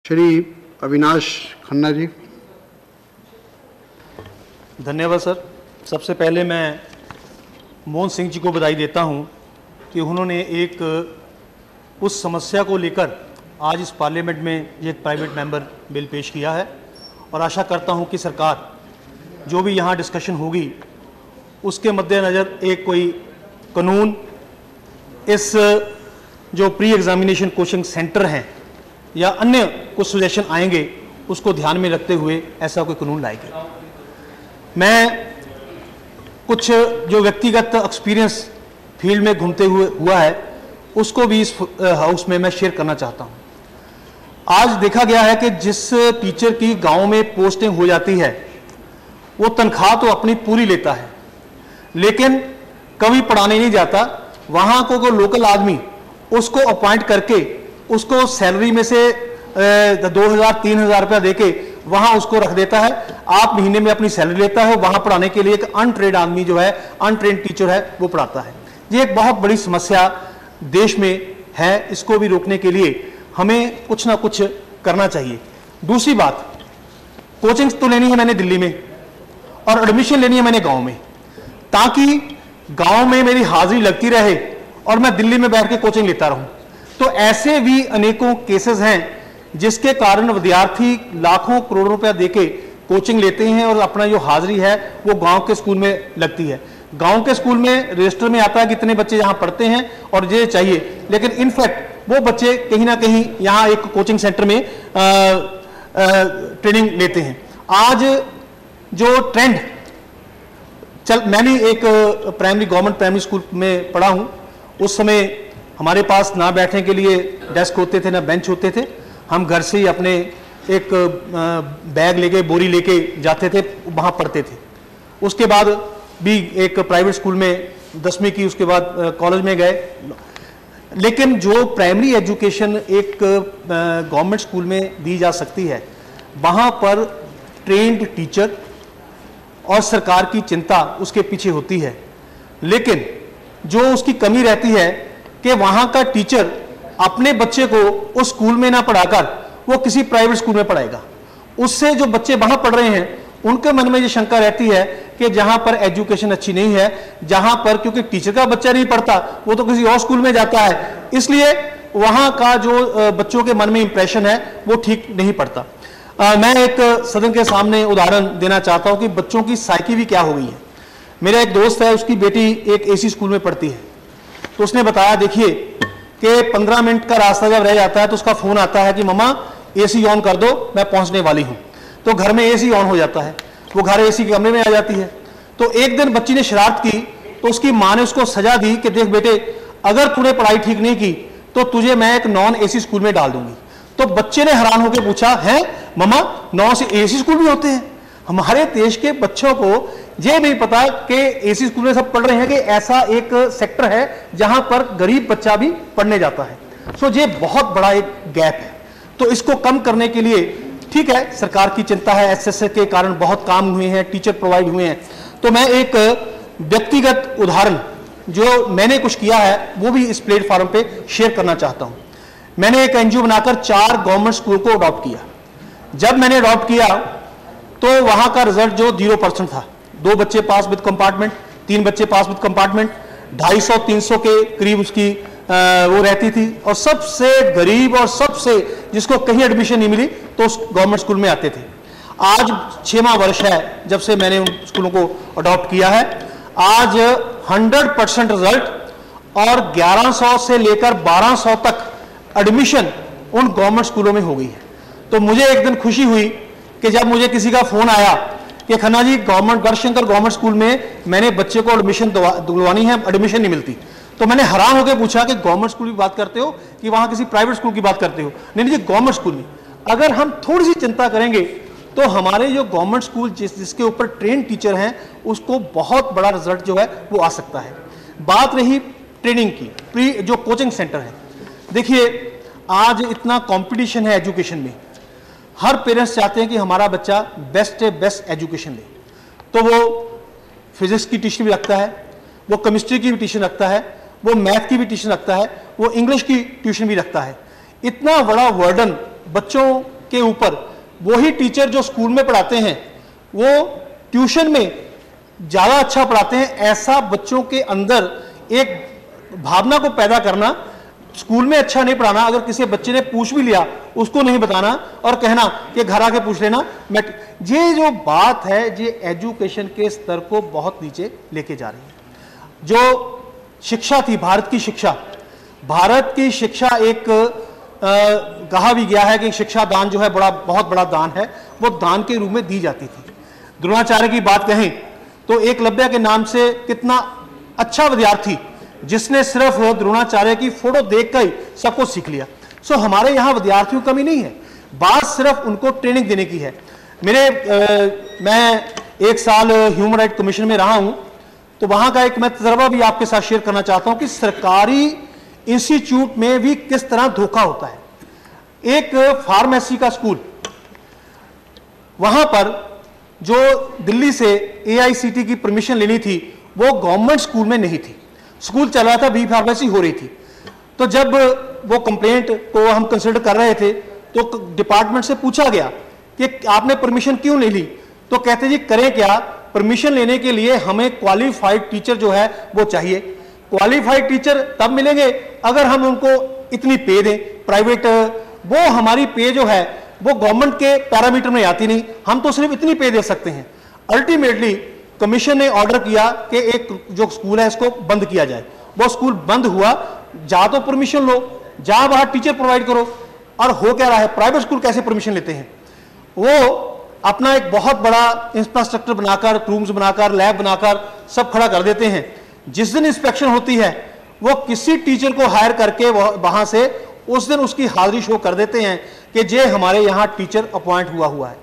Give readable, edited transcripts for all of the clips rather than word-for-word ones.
श्री अविनाश खन्ना जी। धन्यवाद सर। सबसे पहले मैं मोहन सिंह जी को बधाई देता हूं कि उन्होंने उस समस्या को लेकर आज इस पार्लियामेंट में एक प्राइवेट मेंबर बिल पेश किया है और आशा करता हूं कि सरकार जो भी यहां डिस्कशन होगी उसके मद्देनज़र एक कोई कानून इस जो प्री एग्जामिनेशन कोचिंग सेंटर हैं या अन्य कुछ सजेशन आएंगे उसको ध्यान में रखते हुए ऐसा कोई कानून लाएगी। मैं कुछ जो व्यक्तिगत एक्सपीरियंस फील्ड में घूमते हुए हुआ है उसको भी इस हाउस में मैं शेयर करना चाहता हूं। आज देखा गया है कि जिस टीचर की गांव में पोस्टिंग हो जाती है वो तनख्वाह तो अपनी पूरी लेता है, लेकिन कभी पढ़ाने नहीं जाता। वहां को लोकल आदमी उसको अपॉइंट करके उसको सैलरी में से 2000-3000 रुपया देके वहां उसको रख देता है। आप महीने में अपनी सैलरी लेता है, वहां पढ़ाने के लिए एक अनट्रेड आदमी जो है, अनट्रेंड टीचर है, वो पढ़ाता है। ये एक बहुत बड़ी समस्या देश में है। इसको भी रोकने के लिए हमें कुछ ना कुछ करना चाहिए। दूसरी बात, कोचिंग तो लेनी है मैंने दिल्ली में और एडमिशन लेनी है मैंने गांव में, ताकि गांव में मेरी हाजिरी लगती रहे और मैं दिल्ली में बैठ के कोचिंग लेता रहूं। तो ऐसे भी अनेकों केसेस हैं जिसके कारण विद्यार्थी लाखों करोड़ों रुपया देके कोचिंग लेते हैं और अपना जो हाजिरी है वो गांव के स्कूल में लगती है। गांव के स्कूल में रजिस्टर में आता है कितने बच्चे यहां पढ़ते हैं और ये चाहिए, लेकिन इनफैक्ट वो बच्चे कहीं ना कहीं यहां एक कोचिंग सेंटर में ट्रेनिंग लेते हैं। आज जो ट्रेंड मैंने एक गवर्नमेंट प्राइमरी स्कूल में पढ़ा हूं। उस समय हमारे पास ना बैठने के लिए डेस्क होते थे, ना बेंच होते थे। हम घर से ही अपने एक बैग लेके, बोरी लेके जाते थे, वहाँ पढ़ते थे। उसके बाद भी एक प्राइवेट स्कूल में 10वीं की, उसके बाद कॉलेज में गए। लेकिन जो प्राइमरी एजुकेशन एक गवर्नमेंट स्कूल में दी जा सकती है, वहाँ पर ट्रेंड टीचर और सरकार की चिंता उसके पीछे होती है। लेकिन जो उसकी कमी रहती है कि वहां का टीचर अपने बच्चे को उस स्कूल में ना पढ़ाकर वो किसी प्राइवेट स्कूल में पढ़ाएगा। उससे जो बच्चे वहां पढ़ रहे हैं उनके मन में ये शंका रहती है कि जहां पर एजुकेशन अच्छी नहीं है, जहां पर क्योंकि टीचर का बच्चा नहीं पढ़ता वो तो किसी और स्कूल में जाता है, इसलिए वहां का जो बच्चों के मन में इंप्रेशन है वो ठीक नहीं पड़ता। मैं एक सदन के सामने उदाहरण देना चाहता हूं कि बच्चों की साइकी भी क्या हो गई है। मेरा एक दोस्त है, उसकी बेटी एक एसी स्कूल में पढ़ती है। तो उसने बताया, देखिए कि 15 मिनट का रास्ता जब रह जाता है तो उसका फोन आता है कि मम्मा एसी ऑन कर दो, मैं पहुंचने वाली हूं। तो घर में एसी ऑन हो जाता है, वो घर एसी के कमरे में आ जाती है। तो एक दिन बच्ची ने शरारत की तो उसकी मां ने उसको सजा दी कि देख बेटे, अगर तूने पढ़ाई ठीक नहीं की तो तुझे मैं एक नॉन एसी स्कूल में डाल दूंगी। तो बच्चे ने हैरान होकर पूछा, है मम्मा नॉन एसी स्कूल भी होते हैं? हमारे देश के बच्चों को यह नहीं पता कि एसी स्कूल में सब पढ़ रहे हैं कि ऐसा एक सेक्टर है जहां पर गरीब बच्चा भी पढ़ने जाता है। सो ये बहुत बड़ा एक गैप है। तो इसको कम करने के लिए ठीक है, सरकार की चिंता है, एसएसए के कारण बहुत काम हुए हैं, टीचर प्रोवाइड हुए हैं। तो मैं एक व्यक्तिगत उदाहरण जो मैंने कुछ किया है वो भी इस प्लेटफॉर्म पे शेयर करना चाहता हूं। मैंने एक एनजीओ बनाकर 4 गवर्नमेंट स्कूल को अडॉप्ट किया। जब मैंने अडॉप्ट किया तो वहां का रिजल्ट जो 0% था, 2 बच्चे पास विद कंपार्टमेंट, 3 बच्चे पास विद कंपार्टमेंट, 250-300 के करीब उसकी वो रहती थी। और सबसे गरीब और सबसे जिसको कहीं एडमिशन नहीं मिली तो उस गवर्नमेंट स्कूल में आते थे। आज 6वां वर्ष है जब से मैंने उन स्कूलों को अडॉप्ट किया है। आज 100% रिजल्ट और 1100 से लेकर 1200 तक एडमिशन उन गवर्नमेंट स्कूलों में हो गई है। तो मुझे एक दिन खुशी हुई कि जब मुझे किसी का फोन आया कि खन्ना जी गढ़शंकर गवर्नमेंट स्कूल में मैंने बच्चे को एडमिशन दिलवानी है, एडमिशन नहीं मिलती। तो मैंने हैरान होकर पूछा कि गवर्नमेंट स्कूल की बात करते हो कि वहां किसी प्राइवेट स्कूल की बात करते हो? नहीं जी, गवर्नमेंट स्कूल में। अगर हम थोड़ी सी चिंता करेंगे तो हमारे जो गवर्नमेंट स्कूल जिसके ऊपर ट्रेन टीचर हैं उसको बहुत बड़ा रिजल्ट जो है वो आ सकता है। बात रही ट्रेनिंग की, जो कोचिंग सेंटर है, देखिए आज इतना कंपटीशन है एजुकेशन में। हर पेरेंट्स चाहते हैं कि हमारा बच्चा बेस्ट एजुकेशन ले। तो वो फिजिक्स की ट्यूशन भी रखता है, वो केमिस्ट्री की भी ट्यूशन रखता है, वो मैथ की भी ट्यूशन रखता है, वो इंग्लिश की ट्यूशन भी रखता है। इतना बड़ा वर्डन बच्चों के ऊपर वही टीचर जो स्कूल में पढ़ाते हैं वो ट्यूशन में ज़्यादा अच्छा पढ़ाते हैं, ऐसा बच्चों के अंदर एक भावना को पैदा करना। स्कूल में अच्छा नहीं पढ़ाना, अगर किसी बच्चे ने पूछ भी लिया उसको नहीं बताना और कहना कि घर आके पूछ लेना। ये जो बात है ये एजुकेशन के स्तर को बहुत नीचे लेके जा रही है। जो शिक्षा थी, भारत की शिक्षा एक कहा भी गया है कि शिक्षा दान जो है बहुत बड़ा दान है, वो दान के रूप में दी जाती थी। द्रोणाचार्य की बात कहें तो एकलव्य के नाम से कितना अच्छा विद्यार्थी जिसने सिर्फ द्रोणाचार्य की फोटो देखकर ही सब कुछ सीख लिया। सो हमारे यहाँ विद्यार्थियों की कमी नहीं है, बात सिर्फ उनको ट्रेनिंग देने की है। मैं 1 साल ह्यूमन राइट कमीशन में रहा हूं, तो वहां का एक मैं तजर्बा भी आपके साथ शेयर करना चाहता हूं कि सरकारी इंस्टीट्यूट में भी किस तरह धोखा होता है। एक फार्मेसी का स्कूल, वहां पर जो दिल्ली से AICTE की परमिशन लेनी थी वो गवर्नमेंट स्कूल में नहीं थी। स्कूल चल रहा था, बी फार्मेसी हो रही थी। तो जब वो कंप्लेंट को हम कंसिडर कर रहे थे तो डिपार्टमेंट से पूछा गया कि आपने परमिशन क्यों नहीं ली, तो कहते जी करें क्या, परमिशन लेने के लिए हमें क्वालिफाइड टीचर जो है वो चाहिए। क्वालिफाइड टीचर तब मिलेंगे अगर हम उनको इतनी पे दें। प्राइवेट वो हमारी पे जो है वो गवर्नमेंट के पैरामीटर में आती नहीं, हम तो सिर्फ इतनी पे दे सकते हैं। अल्टीमेटली कमीशन ने ऑर्डर किया कि एक जो स्कूल है इसको बंद किया जाए। वो स्कूल बंद हुआ, जा तो परमिशन लो, जा बाहर टीचर प्रोवाइड करो। और हो क्या रहा है, प्राइवेट स्कूल कैसे परमिशन लेते हैं, वो अपना एक बहुत बड़ा इंफ्रास्ट्रक्चर बनाकर, रूम्स बनाकर, लैब बनाकर सब खड़ा कर देते हैं। जिस दिन इंस्पेक्शन होती है वो किसी टीचर को हायर करके वहां से उस दिन उसकी हाजिरी शो कर देते हैं कि जे हमारे यहाँ टीचर अपॉइंट हुआ है,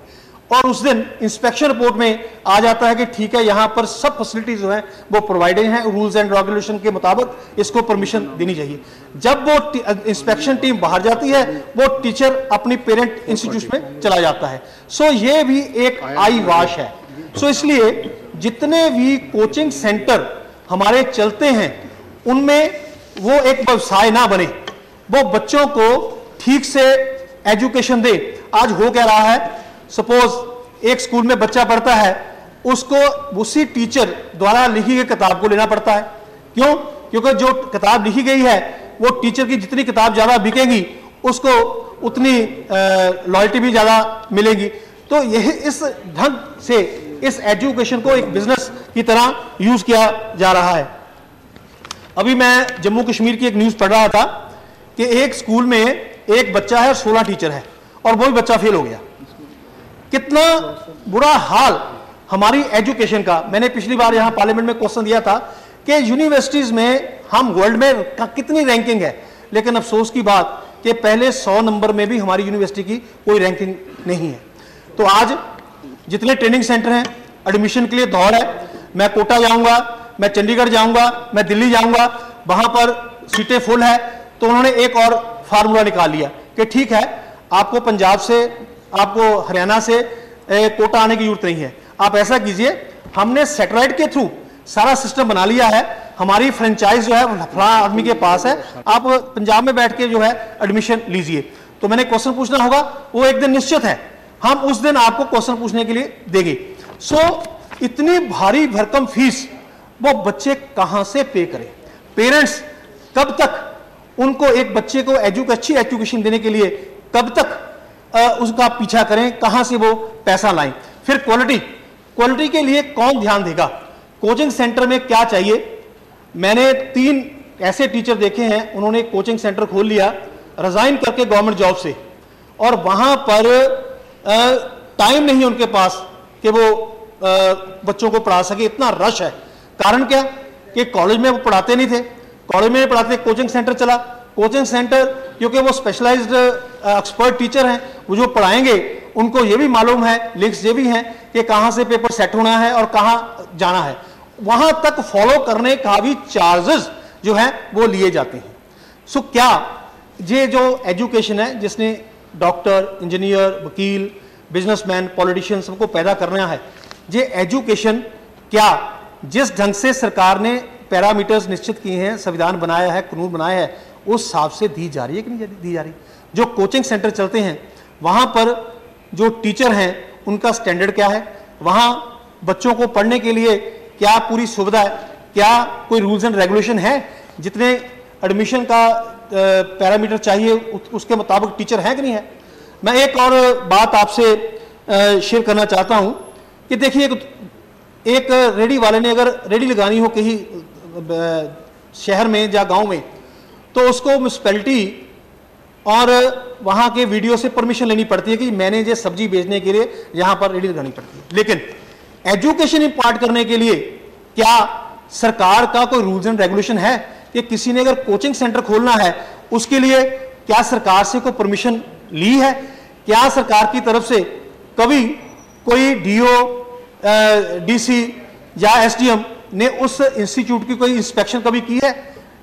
और उस दिन इंस्पेक्शन रिपोर्ट में आ जाता है कि ठीक है यहाँ पर सब फैसिलिटीज जो हैं वो प्रोवाइडेड हैं, रूल्स एंड रेगुलेशन के मुताबिक इसको परमिशन देनी चाहिए। जब वो इंस्पेक्शन टीम बाहर जाती है वो टीचर अपनी पेरेंट इंस्टीट्यूट में चला जाता है। सो ये भी एक आई वाश है। सो इसलिए जितने भी कोचिंग सेंटर हमारे चलते हैं उनमें वो एक व्यवसाय ना बने, वो बच्चों को ठीक से एजुकेशन दे। आज हो क्या रहा है, सपोज एक स्कूल में बच्चा पढ़ता है, उसको उसी टीचर द्वारा लिखी गई किताब को लेना पड़ता है। क्यों? क्योंकि जो किताब लिखी गई है वो टीचर की जितनी किताब ज्यादा बिकेगी उसको उतनी लॉयल्टी भी ज्यादा मिलेगी। तो यह इस ढंग से इस एजुकेशन को एक बिजनेस की तरह यूज किया जा रहा है। अभी मैं जम्मू कश्मीर की एक न्यूज पढ़ रहा था कि एक स्कूल में एक बच्चा है और 16 टीचर है और वो भी बच्चा फेल हो गया। कितना बुरा हाल हमारी एजुकेशन का। मैंने पिछली बार यहां पार्लियामेंट में क्वेश्चन दिया था कि यूनिवर्सिटीज में हम वर्ल्ड में कितनी रैंकिंग है, लेकिन अफसोस की बात कि पहले 100 नंबर में भी हमारी यूनिवर्सिटी की कोई रैंकिंग नहीं है। तो आज जितने ट्रेनिंग सेंटर हैं, एडमिशन के लिए दौड़ है। मैं कोटा जाऊंगा, मैं चंडीगढ़ जाऊंगा, मैं दिल्ली जाऊंगा, वहां पर सीटें फुल है। तो उन्होंने एक और फार्मूला निकाल लिया कि ठीक है, आपको पंजाब से, आपको हरियाणा से कोटा आने की जरूरत नहीं है। आप ऐसा कीजिए, हमने सैटेलाइट के थ्रू सारा सिस्टम बना लिया है, हमारी फ्रेंचाइज जो है फलां आदमी के पास है, आप पंजाब में बैठ के जो है एडमिशन लीजिए। तो मैंने क्वेश्चन पूछना होगा, वो एक दिन निश्चित है, हम उस दिन आपको क्वेश्चन पूछने के लिए देंगे। सो इतनी भारी भरकम फीस वो बच्चे कहां से पे करें? पेरेंट्स कब तक उनको एक बच्चे को अच्छी एजुकेशन देने के लिए कब तक उसका पीछा करें, कहां से वो पैसा लाएं? फिर क्वालिटी के लिए कौन ध्यान देगा? कोचिंग सेंटर में क्या चाहिए? मैंने 3 ऐसे टीचर देखे हैं, उन्होंने कोचिंग सेंटर खोल लिया रिजाइन करके गवर्नमेंट जॉब से, और वहां पर टाइम नहीं उनके पास कि वो बच्चों को पढ़ा सके, इतना रश है। कारण क्या कि कॉलेज में वो पढ़ाते नहीं थे, कॉलेज में पढ़ाते, कोचिंग सेंटर चला। कोचिंग सेंटर क्योंकि वो स्पेशलाइज्ड एक्सपर्ट टीचर हैं, वो जो पढ़ाएंगे उनको ये भी मालूम है, लिंक्स ये भी हैं कि कहाँ से पेपर सेट होना है और कहाँ जाना है। वहां तक फॉलो करने का भी चार्जेस जो है वो लिए जाते हैं। सो क्या ये जो एजुकेशन है जिसने डॉक्टर, इंजीनियर, वकील, बिजनेसमैन, पॉलिटिशियन सबको पैदा करना है, ये एजुकेशन क्या जिस ढंग से सरकार ने पैरामीटर्स निश्चित किए हैं, संविधान बनाया है, कानून बनाया है, उस हिसाब से दी जा रही है कि नहीं दी जा रही? जो कोचिंग सेंटर चलते हैं वहाँ पर जो टीचर हैं उनका स्टैंडर्ड क्या है, वहाँ बच्चों को पढ़ने के लिए क्या पूरी सुविधा है, क्या कोई रूल्स एंड रेगुलेशन है, जितने एडमिशन का पैरामीटर चाहिए उसके मुताबिक टीचर है कि नहीं है। मैं एक और बात आपसे शेयर करना चाहता हूँ कि देखिए, एक रेडी वाले ने अगर रेडी लगानी हो कहीं शहर में या गांव में, तो उसको म्यूनसिपैलिटी और वहाँ के वीडियो से परमिशन लेनी पड़ती है कि मैंने ये सब्जी बेचने के लिए यहाँ पर रेडी लगानी पड़ती है। लेकिन एजुकेशन इंपार्ट करने के लिए क्या सरकार का कोई रूल्स एंड रेगुलेशन है कि किसी ने अगर कोचिंग सेंटर खोलना है उसके लिए क्या सरकार से कोई परमिशन ली है? क्या सरकार की तरफ से कभी कोई डीओ, डीसी या एसडीएम ने उस इंस्टीट्यूट की कोई इंस्पेक्शन कभी की है?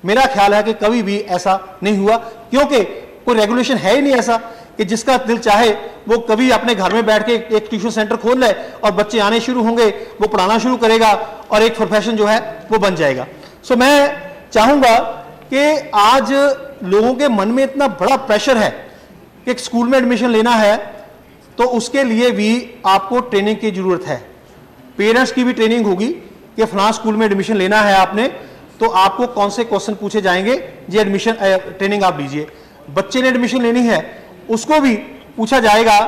मेरा ख्याल है कि कभी भी ऐसा नहीं हुआ, क्योंकि कोई रेगुलेशन है ही नहीं ऐसा कि जिसका दिल चाहे वो कभी अपने घर में बैठ के एक ट्यूशन सेंटर खोल ले और बच्चे आने शुरू होंगे, वो पढ़ाना शुरू करेगा और एक प्रोफेशन जो है वो बन जाएगा। सो मैं चाहूँगा कि आज लोगों के मन में इतना बड़ा प्रेशर है कि एक स्कूल में एडमिशन लेना है, तो उसके लिए भी आपको ट्रेनिंग की ज़रूरत है। पेरेंट्स की भी ट्रेनिंग होगी कि फलां स्कूल में एडमिशन लेना है आपने, तो आपको कौन से क्वेश्चन पूछे जाएंगे, ये एडमिशन ट्रेनिंग आप लीजिए। बच्चे ने एडमिशन लेनी है, उसको भी पूछा जाएगा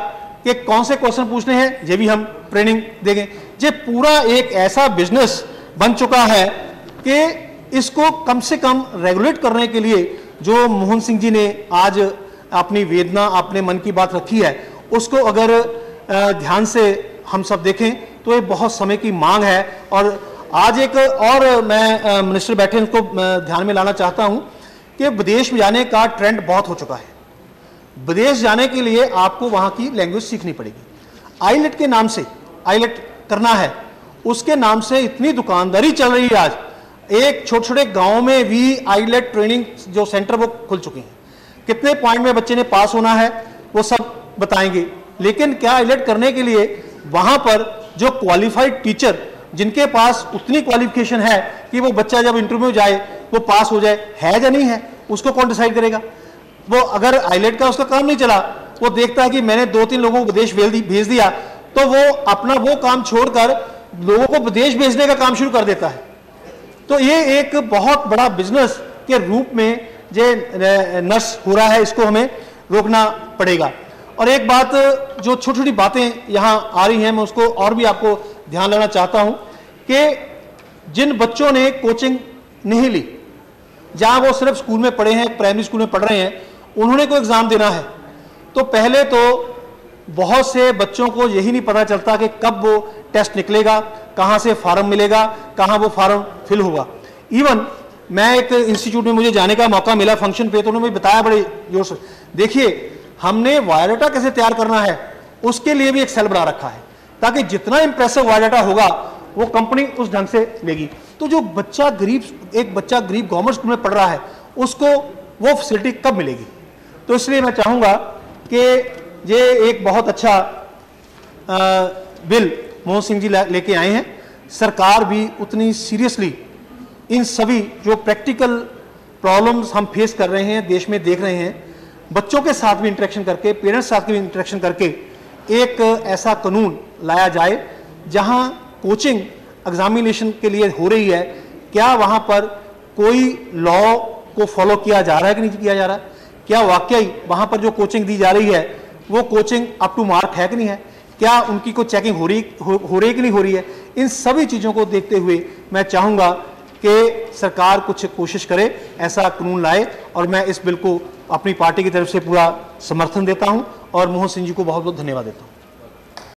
कि कौन से क्वेश्चन पूछने हैं, ये भी हम ट्रेनिंग देंगे। ये पूरा एक ऐसा बिजनेस बन चुका है कि इसको कम से कम रेगुलेट करने के लिए जो मोहन सिंह जी ने आज अपनी वेदना, अपने मन की बात रखी है, उसको अगर ध्यान से हम सब देखें तो ये बहुत समय की मांग है। और आज एक और मैं मिनिस्टर बैठे उनको ध्यान में लाना चाहता हूं कि विदेश में जाने का ट्रेंड बहुत हो चुका है। विदेश जाने के लिए आपको वहां की लैंग्वेज सीखनी पड़ेगी। आईलेट के नाम से, आईलेट करना है, उसके नाम से इतनी दुकानदारी चल रही है। आज एक छोटे छोटे गाँव में भी आईलेट ट्रेनिंग जो सेंटर वो खुल चुके हैं। कितने पॉइंट में बच्चे ने पास होना है वो सब बताएंगे, लेकिन क्या आईलेट करने के लिए वहां पर जो क्वालिफाइड टीचर जिनके पास उतनी क्वालिफिकेशन है कि वो बच्चा जब इंटरव्यू जाए वो पास हो जाए, है या नहीं है, उसको कौन डिसाइड करेगा? वो अगर आईलेट का उसका काम नहीं चला, वो देखता है कि मैंने 2-3 लोगों को विदेश भेज दिया, तो वो अपना वो काम छोड़कर लोगों को विदेश भेजने का काम शुरू कर देता है। तो ये एक बहुत बड़ा बिजनेस के रूप में जो नष्ट हो रहा है, इसको हमें रोकना पड़ेगा। और एक बात, जो छोटी छोटी बातें यहाँ आ रही हैं, मैं उसको और भी आपको ध्यान लेना चाहता हूँ कि जिन बच्चों ने कोचिंग नहीं ली, जहाँ वो सिर्फ स्कूल में पढ़े हैं, प्राइमरी स्कूल में पढ़ रहे हैं, उन्होंने कोई एग्ज़ाम देना है, तो पहले तो बहुत से बच्चों को यही नहीं पता चलता कि कब वो टेस्ट निकलेगा, कहाँ से फार्म मिलेगा, कहाँ वो फार्म फिल होगा। इवन मैं एक इंस्टीट्यूट में मुझे जाने का मौका मिला फंक्शन पे, तो उन्होंने मुझे बताया बड़े जोर से, देखिए हमने बायोडाटा कैसे तैयार करना है उसके लिए भी एक सेल बना रखा है, ताकि जितना इंप्रेसिव बायोडाटा होगा वो कंपनी उस ढंग से लेगी। तो जो बच्चा गरीब, एक बच्चा गरीब गवर्नमेंट स्कूल में पढ़ रहा है, उसको वो फैसिलिटी कब मिलेगी? तो इसलिए मैं चाहूँगा कि ये एक बहुत अच्छा बिल मोहन सिंह जी लेके आए हैं। सरकार भी उतनी सीरियसली इन सभी जो प्रैक्टिकल प्रॉब्लम्स हम फेस कर रहे हैं, देश में देख रहे हैं, बच्चों के साथ भी इंटरेक्शन करके, पेरेंट्स के साथ भी इंटरेक्शन करके एक ऐसा कानून लाया जाए जहां कोचिंग एग्जामिनेशन के लिए हो रही है, क्या वहां पर कोई लॉ को फॉलो किया जा रहा है कि नहीं किया जा रहा है, क्या वाकई वहां पर जो कोचिंग दी जा रही है वो कोचिंग अप टू मार्क है कि नहीं है, क्या उनकी कोई चेकिंग हो रही है कि नहीं हो रही है। इन सभी चीज़ों को देखते हुए मैं चाहूँगा कि सरकार कुछ कोशिश करे, ऐसा कानून लाए, और मैं इस बिल को अपनी पार्टी की तरफ से पूरा समर्थन देता हूं और मोहन सिंह जी को बहुत बहुत धन्यवाद देता हूं।